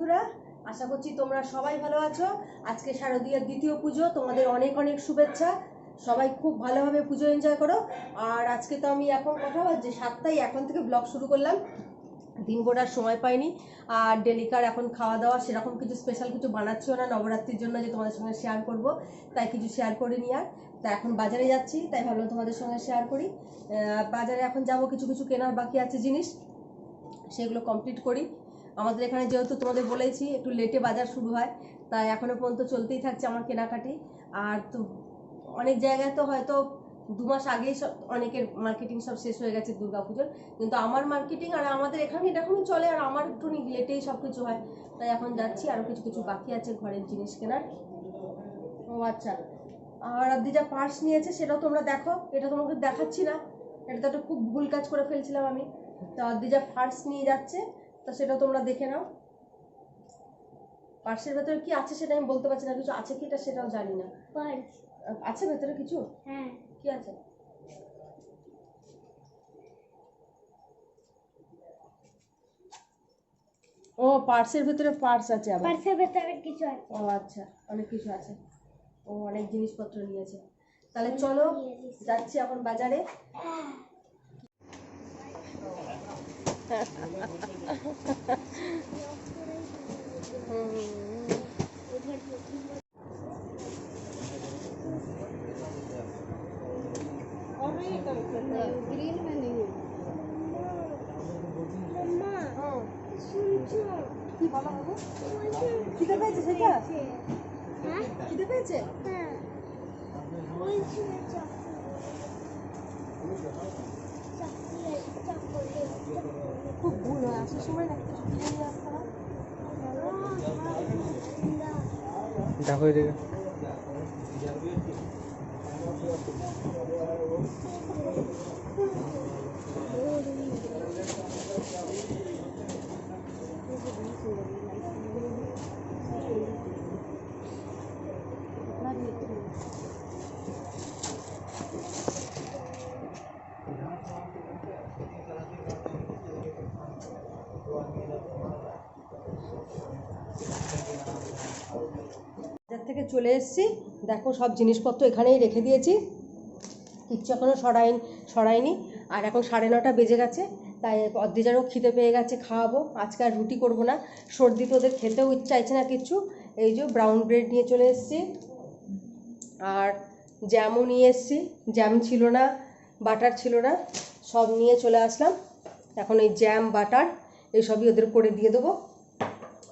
বন্ধুরা, আশা করছি তোমরা সবাই ভালো আছো। আজকে শারদীয়ার দ্বিতীয় পুজো, তোমাদের অনেক অনেক শুভেচ্ছা। সবাই খুব ভালোভাবে পুজো এনজয় করো। আর আজকে তো আমি এখন কথা যে 7টায় এখন থেকে ব্লগ শুরু করলাম, দিন গোটার সময় পাইনি। আর ডেলিকার এখন খাওয়া দাওয়া সেরকম কিছু স্পেশাল কিছু বানাচ্ছিও না নবরাত্রির জন্য যে তোমাদের সঙ্গে শেয়ার করব, তাই কিছু শেয়ার করে নি। আর তা এখন বাজারে যাচ্ছি, তাই ভাবলাম তোমাদের সঙ্গে শেয়ার করি। বাজারে এখন যাব, কিছু কিছু কেনার বাকি আছে জিনিস, সেগুলো কমপ্লিট করি। আমাদের এখানে যেহেতু তোমাদের বলেছি একটু লেটে বাজার শুরু হয়, তাই এখনও পর্যন্ত চলতেই থাকছে আমার কেনাকাটি। আর তো অনেক জায়গায় তো হয়তো 2 মাস আগেই সব অনেকের মার্কেটিং সব শেষ হয়ে গেছে দুর্গাপুজোর, কিন্তু আমার মার্কেটিং আর আমাদের এখানে এরকমই চলে, আর আমার একটু লেটেই সব কিছু হয়। তাই এখন যাচ্ছি, আরও কিছু কিছু বাকি আছে ঘরের জিনিস কেনার। ও আচ্ছা, আর আদি যা পার্স নিয়েছে সেটাও তোমরা দেখো, এটা তোমাকে দেখাচ্ছি না, এটা তো একটা খুব ভুল কাজ করে ফেলছিলাম আমি। তো আদি যা পার্স নিয়ে যাচ্ছে, তো সেটা তোমরা দেখে নাও। পার্সের ভেতরে কি আছে সেটা আমি বলতে পারছি না, কিছু আছে কি এটা সেটাও জানি না। পার্স আছে ভেতরে কিছু? হ্যাঁ, কি আছে? ও পার্সের ভেতরে পার্স আছে, আবার পার্সের ভেতরে কিছু আছে। ও আচ্ছা, অনেক কিছু আছে। ও অনেক জিনিসপত্র নিয়েছে। তাহলে চলো যাচ্ছি এখন বাজারে। ग्रीन में नहीं है। मम्मा শুনছো কি বলা হবে? খিদে পেয়েছে সেটা? হ্যাঁ খিদে পেয়েছে। হ্যাঁ ওই খুব ভুল হয়, আসার সময় না কিছু কিনে নিয়ে আসতে হয়। দেখো এদিকে বাজার থেকে চলে এসেছি, দেখো সব জিনিসপত্র এখানেই রেখে দিয়েছি, কিচ্ছু এখনও সরাইনি। আর এখন 9:30 বেজে গেছে, তাই অদ্রিজারও খিদে পেয়ে গেছে, খাওয়াবো। আজকে আর রুটি করবো না, সর্দি তো ওদের খেতেও ইচ্ছা চাইছে না কিচ্ছু। এই যে ব্রাউন ব্রেড নিয়ে চলে এসেছি, আর জ্যামও নিয়ে এসেছি। জ্যাম ছিল না, বাটার ছিল না, সব নিয়ে চলে আসলাম। এখন এই জ্যাম বাটার এইসবই ওদের করে দিয়ে দেবো,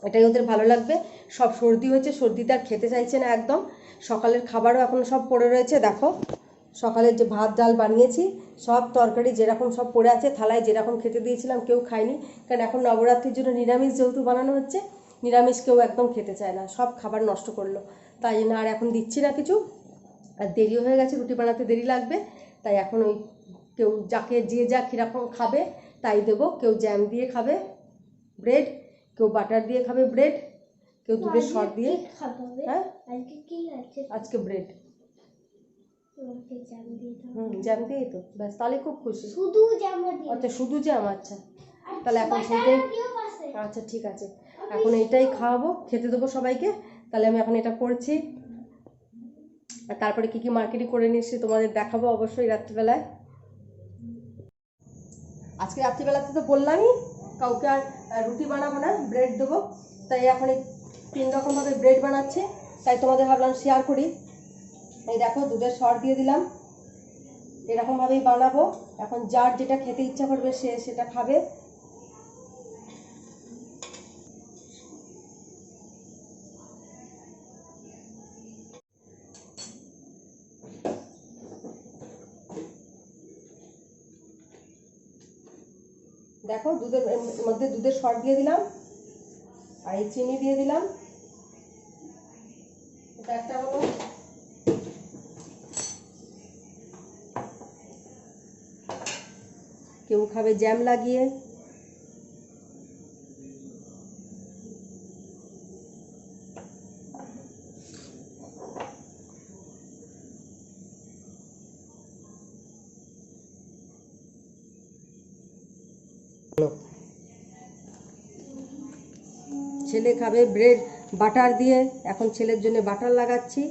এটাই ওদের ভালো লাগবে। সব সর্দি হয়েছে, সর্দিতে আর খেতে চাইছে না একদম। সকালের খাবারও এখন সব পড়ে রয়েছে, দেখো সকালের যে ভাত ডাল বানিয়েছি সব তরকারি যেরকম সব পড়ে আছে, থালায় যেরকম খেতে দিয়েছিলাম কেউ খায়নি, কারণ এখন নবরাত্রির জন্য নিরামিষ যেহেতু বানানো হচ্ছে, নিরামিষ কেউ একদম খেতে চায় না, সব খাবার নষ্ট করলো। তাই জন্য আর এখন দিচ্ছি না কিছু। আর দেরিও হয়ে গেছে, রুটি বানাতে দেরি লাগবে, তাই এখন ওই কেউ যাকে যে যা কীরকম খাবে তাই দেবো। কেউ জ্যাম দিয়ে খাবে ব্রেড, কেউ বাটার দিয়ে খাবে ব্রেড, কেউ দুধের সর দিয়ে। হ্যাঁ আজকে ব্রেড জ্যাম দিয়েই তো ব্যাস, তাহলে খুব খুশি। শুধু জ্যাম? আচ্ছা শুধু জ্যাম, আচ্ছা তাহলে এখন সেইটাই। আচ্ছা ঠিক আছে, এখন এইটাই খাওয়াবো, খেতে দেবো সবাইকে। তাহলে আমি এখন এটা করছি, আর তারপরে কী কী মার্কেটিং করে নিচ্ছি তোমাদের দেখাবো অবশ্যই রাত্রিবেলায়। আজকে রাত্রিবেলাতে তো বললামই কাউকে আর রুটি বানাবো না, ব্রেড দেবো। তাই এখন এই 3 রকমভাবে ব্রেড বানাচ্ছি, তাই তোমাদের ভাবলাম শেয়ার করি। এই দেখো দুধের সর দিয়ে দিলাম, এরকমভাবেই বানাবো। এখন যার যেটা খেতে ইচ্ছা করবে সে সেটা খাবে। দেখো দুধের মধ্যে দুধের সর দিয়ে দিলাম, আর এই চিনি দিয়ে দিলাম, এটা একটা হলো। কেউ খাবে জ্যাম লাগিয়ে, ছেলে খাবে ব্রেড বাটার দিয়ে, এখন ছেলের জন্য বাটার লাগাচ্ছি।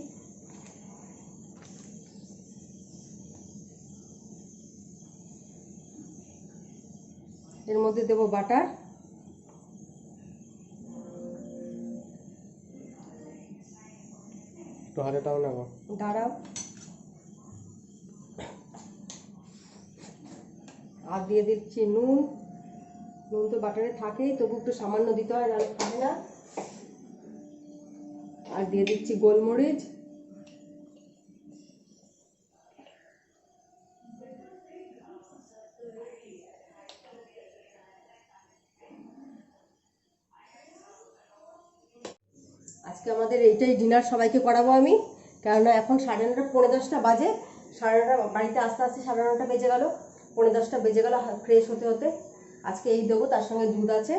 এর মধ্যে দেবো বাটার। দাঁড়াও। আর দিয়ে দিচ্ছি নুন। নুন তো বাটারে থাকেই, তবু একটু সামান্য দিতে হয়, নাহলে খাবে না। আর দিয়ে দিচ্ছি গোলমরিচ। আজকে আমাদের এইটাই ডিনার সবাইকে করাবো আমি, কেননা এখন 9:30 পৌনে 10টা বাজে। 9:30 বাড়িতে আস্তে আস্তে 9:30 বেজে গেল, পৌনে 10টা বেজে গেল ফ্রেশ হতে হতে। আজকে এই দেবো, তার সঙ্গে দুধ আছে,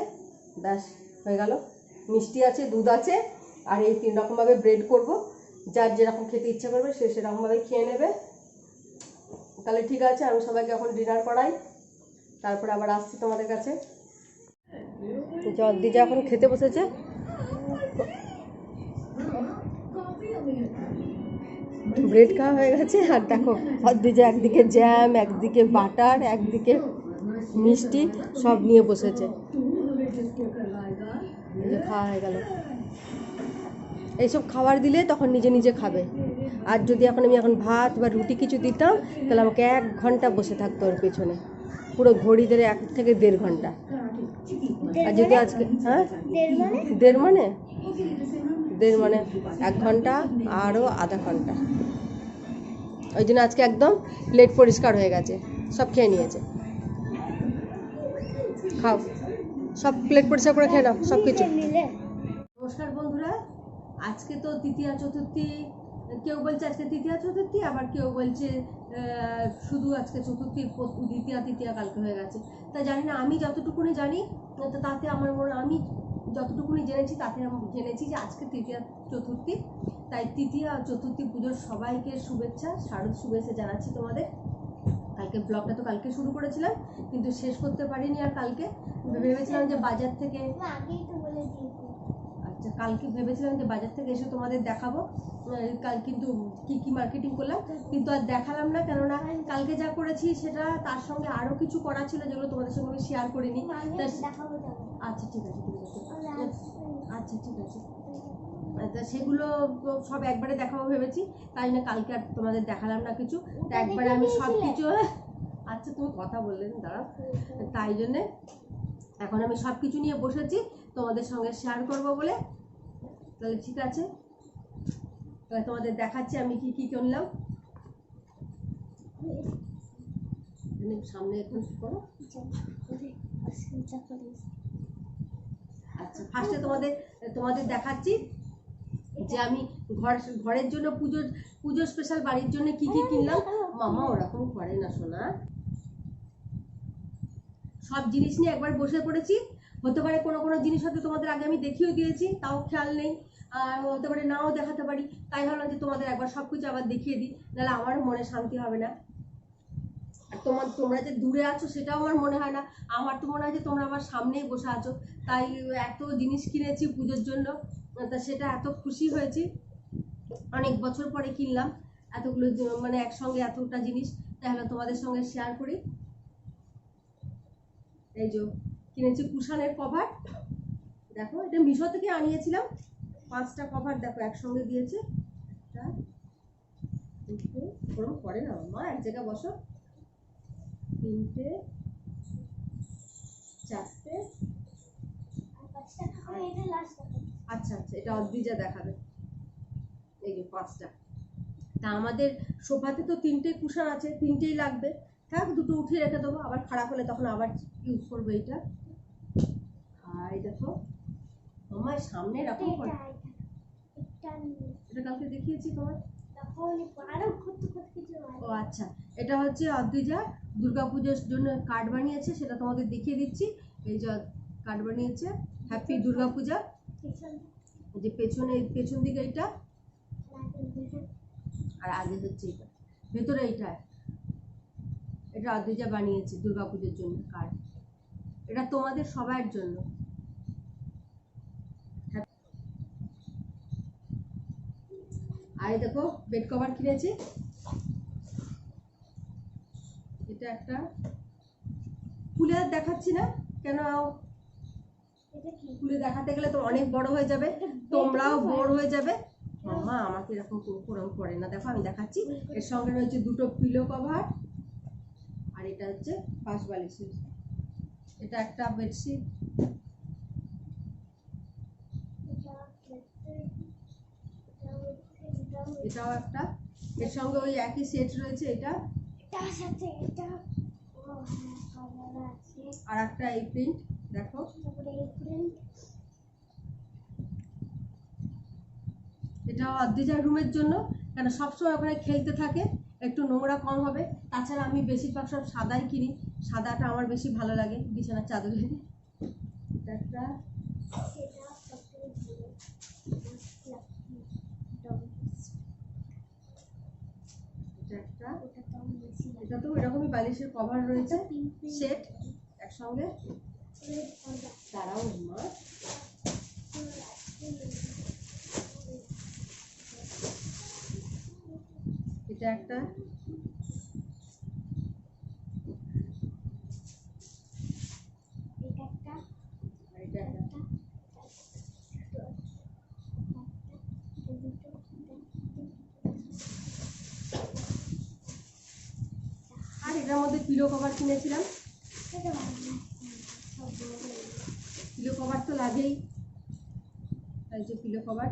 ব্যাস হয়ে গেল। মিষ্টি আছে, দুধ আছে, আর এই 3 রকমভাবে ব্রেড করব। যার যেরকম খেতে ইচ্ছে করবে সে সেরকমভাবে খেয়ে নেবে। তাহলে ঠিক আছে, আমি সবাইকে এখন ডিনার করাই, তারপরে আবার আসছি তোমাদের কাছে। দিজা এখন খেতে বসেছে। ব্রেড খাওয়া হয়ে গেছে, আর দেখো দিজা একদিকে জ্যাম, একদিকে বাটার, একদিকে মিষ্টি সব নিয়ে বসেছে। খাওয়া হয়ে গেল। এইসব খাবার দিলে তখন নিজে নিজে খাবে। আর যদি আমি এখন ভাত বা রুটি কিছু দিতাম, তাহলে আমাকে 1 ঘন্টা বসে থাকতো ওর পেছনে, পুরো ঘড়ি ধরে 1 থেকে 1.5 ঘন্টা। আর যদি আজকে দেড় মানে 1 ঘন্টা আরও আধা ঘন্টা। ওই জন্য আজকে একদম প্লেট পরিষ্কার হয়ে গেছে, সব খেয়ে নিয়েছে। খাও, সব প্লেট পরিষ্কার করে খেয়ে নাও সব কিছু। নমস্কার বন্ধুরা, আজকে তো তৃতীয়া চতুর্থী। কেউ বলছে আজকে তৃতীয়া চতুর্থী, আবার কেউ বলছে শুধু আজকে চতুর্থী, দ্বিতীয়া তৃতীয়া কালকে হয়ে গেছে। তাই জানি না, আমি যতটুকুনি জানি তাতে আমি যতটুকুনি জেনেছি তাতে জেনেছি যে আজকে তৃতীয়া চতুর্থী। তাই তৃতীয়া চতুর্থী পুজোর সবাইকে শুভেচ্ছা, শারদ শুভেচ্ছা জানাচ্ছি তোমাদের। কালকে ব্লগটা তো কালকে শুরু করেছিলাম, কিন্তু শেষ করতে পারিনি। আর কালকে ভেবেছিলাম যে বাজার থেকে কালকে ভেবেছিলাম যে বাজার থেকে এসে তোমাদের দেখাবো কাল, কিন্তু কি মার্কেটিং করলাম কিন্তু আর দেখালাম না, কেননা কালকে যা করেছি সেটা তার সঙ্গে আরো কিছু করা ছিল যেগুলো তোমাদের সঙ্গে আমি শেয়ার করিনি। আচ্ছা ঠিক আছে, আচ্ছা ঠিক আছে, সেগুলো সব একবারে দেখাবো ভেবেছি, তাই না কালকে আর তোমাদের দেখালাম না কিছু। একবারে আমি সব কিছু, আচ্ছা তুমি কথা বললে দাঁড়াও, তাই জন্যে এখন আমি সব কিছু নিয়ে বসেছি তোমাদের সঙ্গে শেয়ার করব বলে। তাহলে ঠিক আছে, তাহলে তোমাদের দেখাচ্ছি আমি কি কি কিনলাম। সামনে এখন কি করো। আচ্ছা, ফার্স্টে তোমাদের দেখাচ্ছি যে আমি ঘরের জন্য পুজো স্পেশাল বাড়ির জন্য কি কি কিনলাম। মামা ওরকম করে না সোনা, সব জিনিস নিয়ে একবার বসে পড়েছি। হতে পারে কোনো জিনিস হয়তো তোমাদের আগে আমি দেখিয়ে দিয়েছি, তাও খেয়াল নেই, আর হতে পারে নাও দেখাতে পারি। তাই ভাবলাম যে তোমাদের একবার সবকিছু আবার দেখিয়ে দিই, নাহলে আমারও মনে শান্তি হবে না। আর তোমরা যে দূরে আছো সেটাও আমার মনে হয় না, আমার তো মনে হয় যে তোমরা আমার সামনেই বসে আছো। তাই এত জিনিস কিনেছি পুজোর জন্য, তা সেটা এত খুশি হয়েছি। অনেক বছর পরে কিনলাম এতগুলো, মানে একসঙ্গে এতটা জিনিস, তাহলে তোমাদের সঙ্গে শেয়ার করি। এই যে কিনেছি কুশনের কভার, দেখো এটা মিশো থেকে আনিয়েছিলাম। 5টা কভার দেখো একসঙ্গে দিয়েছে। ওরকম করে না মা, এক জায়গায় বসো। 3টে 4টে, আচ্ছা আচ্ছা, এটা অদ্রিজা দেখাবে। এই যে 5টা। তা আমাদের সোফাতে তো 3টে কুশন আছে, 3টেই লাগবে। থাক, 2টো উঠিয়ে রেখে দেবো, আবার খারাপ হলে তখন আবার ইউজ করবো এইটা। আর দেখো আমার সামনে এরকম করে, এটা কালকে দেখিয়েছি তোমার। ও আচ্ছা, এটা হচ্ছে অদ্রিজা দুর্গাপুজোর জন্য কার্ড বানিয়েছে, সেটা তোমাদের দেখিয়ে দিচ্ছি। এই যে কার্ড বানিয়েছে, হ্যাপি দুর্গাপূজা। যে পেছন দিকে এইটা, আর আগে হচ্ছে এটা ভেতরে, এটা অদ্রিজা বানিয়েছে দুর্গাপুজোর জন্য কার্ড। এটা তোমাদের সবার জন্য। আর এই দেখো বেড কভার কিনেছি, এটা একটা খুলে আর দেখাচ্ছি না কেন, খুলে দেখাতে গেলে তো অনেক বড় হয়ে যাবে, তোমরাও বোর হয়ে যাবে। মামা আমাকে এরকম করে না, দেখো আমি দেখাচ্ছি। এর সঙ্গে রয়েছে দুটো পিলো কভার, আর এটা হচ্ছে পাশ বালিশের, এটা একটা বেডশিট, এটাও একটা, এর সঙ্গে ওই একই সেট রয়েছে, এটা আর একটা এই প্রিন্ট দেখো। এটা অদ্রিজার রুমের জন্য, কেন সবসময় ওখানে খেলতে থাকে, একটু নোংরা কম হবে। তাছাড়া আমি বেশিরভাগ সব সাদাই কিনি, সাদাটা আমার বেশি ভালো লাগে বিছানার চাদরে। এটা একটা, এটা তো এরকমই বালিশের কভার রয়েছে সেট একসঙ্গে। দাঁড়াও মা, এটা একটা, আর এটার মধ্যে পিলো কভার কিনেছিলাম, পিলো কভার তো লাগেই, তাই যে পিলো কভার।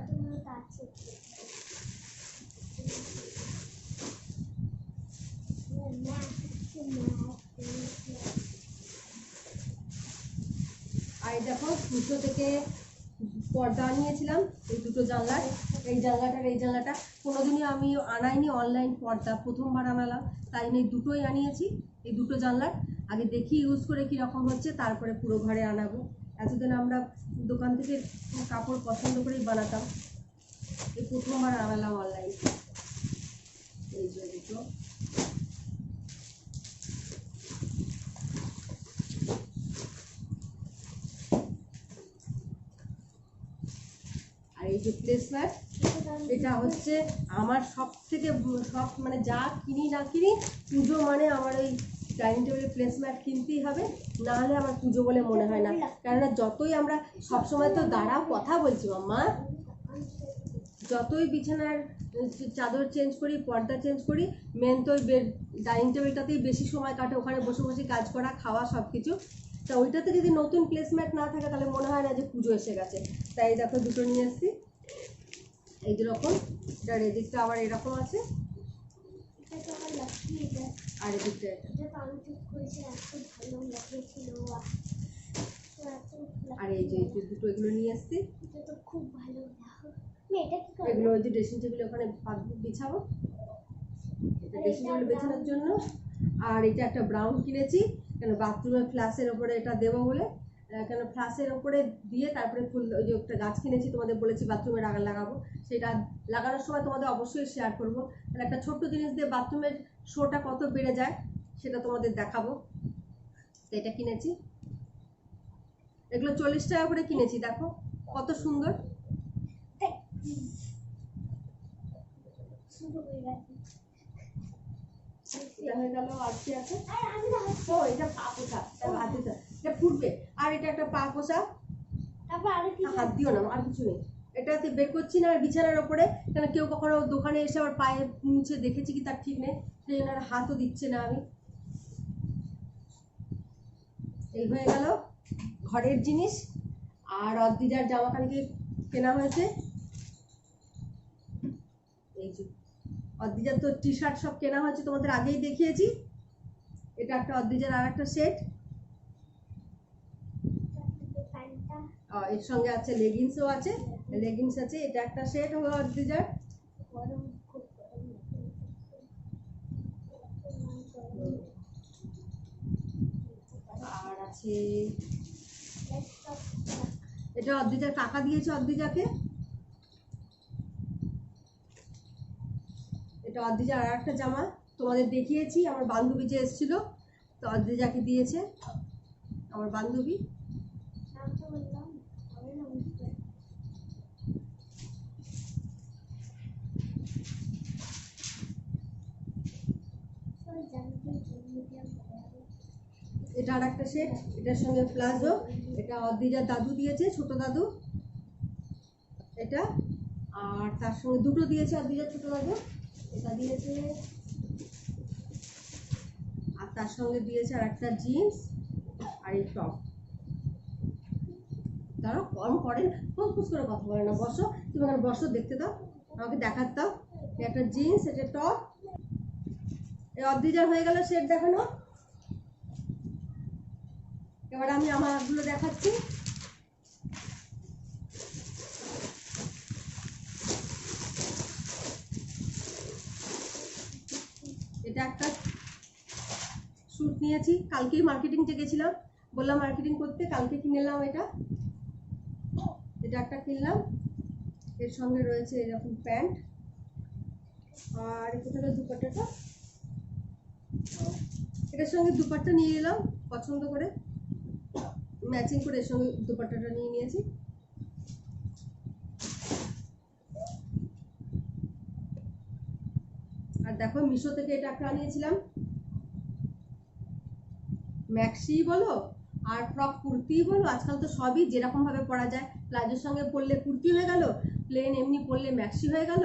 আর দেখো দুটো থেকে পর্দা নিয়েছিলাম, এই দুটো জানলার, এই জানলাটা কোনোদিনই আমি আনাইনি অনলাইন পর্দা, প্রথমবার আনালাম, তাই এই দুটোই আনিয়েছি। এই দুটো জানলার আগে দেখি ইউজ করে কীরকম হচ্ছে, তারপরে পুরো ঘরে আনাবো। এতদিন আমরা দোকান থেকে কাপড় পছন্দ করেই বানাতাম, এই প্রথমবার আনালাম অনলাইন। এই যে দুটো, আর এই যে প্লেসম্যাট, এটা হচ্ছে আমার সব থেকে সব মানে যা কিনি না কিনি পুজো মানে আমার ওই ডাইনিং টেবিলের প্লেসম্যাট কিনতেই হবে, না হলে আমার পুজো বলে মনে হয় না। কেননা যতই আমরা সবসময় তো দাঁড়াও কথা বলছি মাম্মা, যতই বিছানার চাদর চেঞ্জ করি, পর্দা চেঞ্জ করি, মেন তো ওই ডাইনিং টেবিলটাতেই বেশি সময় কাটে, ওখানে বসে বসে কাজ করা, খাওয়া সব কিছু। তা ওইটাতে যদি নতুন প্লেসম্যাট না থাকে তাহলে মনে হয় না যে পুজো এসে গেছে। তাই দেখো দুটো নিয়ে এসছি, এই যেরকম, এটার এদিকটা আবার এরকম আছে, আর এদিকটা আর এই যে দুটো এগুলো নিয়ে এসছি, খুব ভালো। এগুলো ওই যে ড্রেসিং টেবিল ওখানে বিছাবো, এটা ড্রেসিং টেবিল বেছানোর জন্য। আর এটা একটা ব্রাউন কিনেছি, কেন বাথরুমের ফ্ল্যাশের ওপরে এটা দেবো বলে, কেন ফ্ল্যাশের ওপরে দিয়ে তারপরে ফুল, ওই যে একটা গাছ কিনেছি তোমাদের বলেছি বাথরুমে লাগাবো, সেটা লাগানোর সময় তোমাদের অবশ্যই শেয়ার করবো। তাহলে একটা ছোট্ট জিনিস দিয়ে বাথরুমের শোটা কত বেড়ে যায় সেটা তোমাদের দেখাবো। তো এটা কিনেছি, এগুলো 40 টাকা করে কিনেছি, দেখো কত সুন্দর। এটা হয়ে গেল, আর কি আছে, ও এটা পা পোছা, এটা ফুটবে। আর এটা একটা পা পোছা, হাত দিও না, আর কিছু নেই, এটাতে বের করছি না। আর বিছানার ওপরে, কেন কেউ কখনো দোকানে এসে আবার পায়ে মুছে দেখেছি কি তার ঠিক নেই, সেই জন্য আর হাতও দিচ্ছে না আমি। এই হয়ে গেল ঘরের জিনিস। আর অদ্রিজার জামা কালকে কেনা হয়েছে, এই যে অদ্রিজার তো টি শার্ট সব কেনা হয়েছে, তোমাদের আগেই দেখিয়েছি। এটা একটা অদ্রিজার আর একটা সেট, এর সঙ্গে আছে লেগিংসও আছে, লেগিংস আছে, এটা একটা সেট হলো অদ্রিজার। আর আছে এটা অদ্রিজার কাকা দিয়েছে অদ্রিজাকে, এটা অদ্রিজার আর একটা জামা তোমাদের দেখিয়েছি, আমার বান্ধবী যে এসেছিল তো অদ্রিজাকে দিয়েছে আমার বান্ধবী। এটা আর একটা সেট, এটার সঙ্গে প্লাজো, এটা অদ্রিজার দাদু দিয়েছে, ছোট দাদু এটা, আর তার সঙ্গে দুটো দিয়েছে অদ্রিজার ছোট দাদু, এটা দিয়েছে, আর তার সঙ্গে দিয়েছে আর একটা জিন্স আর এই টপ। তারা কম করেন, ফুস করে কথা বলে না, বসো তুমি এখানে বসো, দেখতে দাও, আমাকে দেখাতে দাও। একটা জিন্স, এটা টপ, এই অদ্রিজার হয়ে গেল সেট দেখানো। এবার আমি আমারগুলো দেখাচ্ছি। এটা একটা স্যুট নিয়েছি, কালকেই মার্কেটিং গেছিলাম, বললাম মার্কেটিং করতে, কালকে কিনে নিলাম এটা। এটা একটা কিনলাম, এর সঙ্গে রয়েছে এরকম প্যান্ট, আর কোথায় দুপাট্টাটা, এটার সঙ্গে দুপাট্টা নিয়ে এলাম পছন্দ করে, ম্যাচিং করে এর সঙ্গে দুপাট্টাটা নিয়ে নিয়েছি। আর দেখো মিশো থেকে এটা একটা আনিয়েছিলাম, ম্যাক্সি বলো আর ফ্রক কুর্তি বলো, আজকাল তো সবই যেরকম ভাবে পরা যায়, প্লাজোর সঙ্গে পরলে কুর্তি হয়ে গেল, প্লেন এমনি পরলে ম্যাক্সি হয়ে গেল,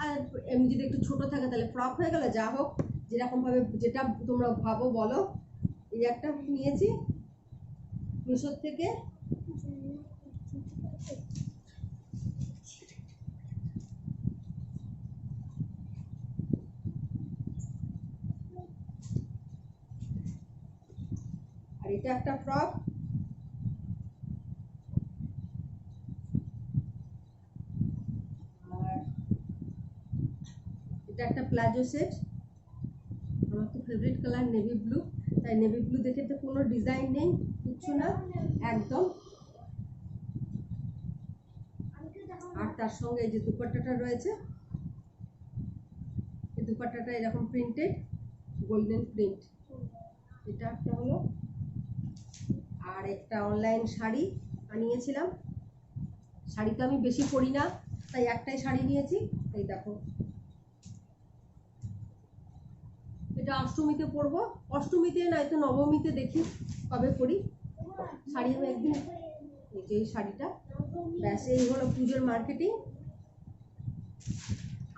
আর এমনি যদি একটু ছোট থাকে তাহলে ফ্রক হয়ে গেল, যা হোক যেরকম ভাবে যেটা তোমরা ভাবো বলো। এই একটা নিয়েছি মিশোর থেকে, আর এটা একটা ফ্রক, আর এটা একটা প্লাজো সেট। আমার তো ফেভারিট কালার নেভি ব্লু, তাই নেভি ব্লু দেখে তো কোনো ডিজাইন নেই, কিচ্ছু না, একদম। আর তার সঙ্গে এই যে দুপাট্টাটা রয়েছে, এই দুপাট্টাটা এরকম প্রিন্টেড, গোল্ডেন প্রিন্ট। এটা একটা হলো, আর একটা অনলাইন শাড়ি আনিয়েছিলাম, শাড়ি তো আমি বেশি পরি না, তাই একটাই শাড়ি নিয়েছি। এই দেখো, এটা অষ্টমীতে পরবো, অষ্টমীতে নয়তো নবমীতে, দেখি কবে পরি শাড়ি আমি একদিন। এই শাড়িটা, ব্যাস এই হলো পুজোর মার্কেটিং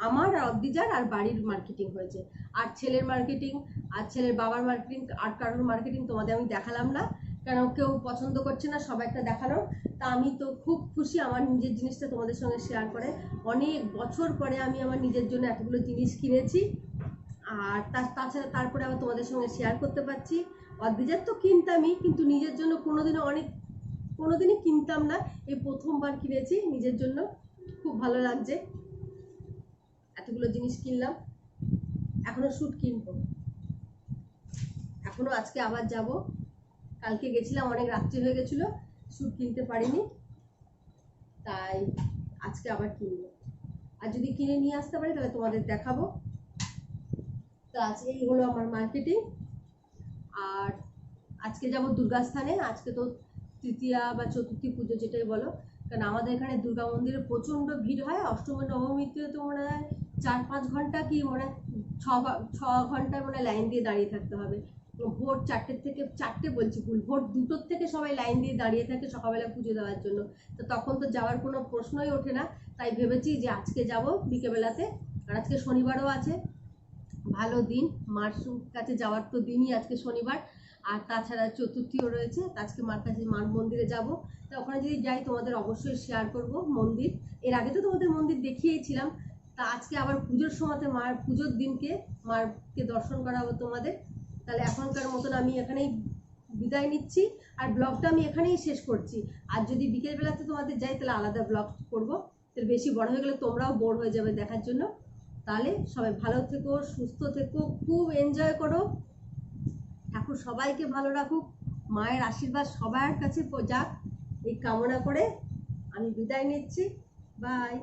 আমার, আর অদ্রিজার আর বাড়ির মার্কেটিং হয়েছে। আর ছেলের মার্কেটিং, আর ছেলের বাবার মার্কেটিং, আর কারোর মার্কেটিং তোমাদের আমি দেখালাম না, কারণ কেউ পছন্দ করছে না সবাইটা দেখানোর। তা আমি তো খুব খুশি আমার নিজের জিনিসটা তোমাদের সঙ্গে শেয়ার করে, অনেক বছর পরে আমি আমার নিজের জন্য এতগুলো জিনিস কিনেছি, আর তাছাড়া তারপরে আবার তোমাদের সঙ্গে শেয়ার করতে পারছি। অদ্রিজার তো কিনতামই, কিন্তু নিজের জন্য কোনোদিনই কিনতাম না, এই প্রথমবার কিনেছি নিজের জন্য, খুব ভালো লাগছে, এতগুলো জিনিস কিনলাম। এখনো স্যুট কিনবো, এখনো আজকে আবার যাব, কালকে গেছিলাম অনেক রাত্রি হয়ে গেছিলো, স্যুট কিনতে পারিনি, তাই আজকে আবার কিনবো, আর যদি কিনে নিয়ে আসতে পারি তাহলে তোমাদের দেখাবো। তো আজকে এই হলো আমার মার্কেটিং। আর আজকে যাব দুর্গাস্থানে, আজকে তো তৃতীয়া বা চতুর্থী পুজো যেটাই বলো, কারণ আমাদের এখানে দুর্গা মন্দিরে প্রচণ্ড ভিড় হয়, অষ্টমী নবমীতে তো মনে হয় 4-5 ঘন্টা কি মনে হয় 6 ঘন্টা মনে লাইন দিয়ে দাঁড়িয়ে থাকতে হবে, ভোর 4টে থেকে, 4টে বলছি ভুল, ভোর 2টোর থেকে সবাই লাইন দিয়ে দাঁড়িয়ে থাকে সকালবেলা পুজো দেওয়ার জন্য। তো তখন তো যাওয়ার কোনো প্রশ্নই ওঠে না, তাই ভেবেছি যে আজকে যাব বিকেলবেলাতে, আর আজকে শনিবারও আছে, ভালো দিন, মার কাছে যাওয়ার তো দিনই আজকে শনিবার, আর তাছাড়া চতুর্থীও রয়েছে, আজকে মার কাছে, মার মন্দিরে যাব। তা ওখানে যদি যাই তোমাদের অবশ্যই শেয়ার করব মন্দির, এর আগে তো তোমাদের মন্দির দেখিয়েছিলাম, তা আজকে আবার পুজোর সময়তে, মার পুজোর দিনকে মারকে দর্শন করাবো তোমাদের। তাহলে এখনকার মতন আমি এখানেই বিদায় নিচ্ছি, আর ব্লগটা আমি এখানেই শেষ করছি। আর যদি বিকেলবেলাতে তোমাদের যাই তাহলে আলাদা ব্লগ করবো, তাহলে বেশি বড় হয়ে গেলে তোমরাও বোর হয়ে যাবে দেখার জন্য। তাহলে সবাই ভালো থেকো, সুস্থ থেকো, খুব এনজয় করো, ঠাকুর সবাইকে ভালো রাখুক, মায়ের আশীর্বাদ সবার কাছে যাক, এই কামনা করে আমি বিদায় নিচ্ছি। বাই।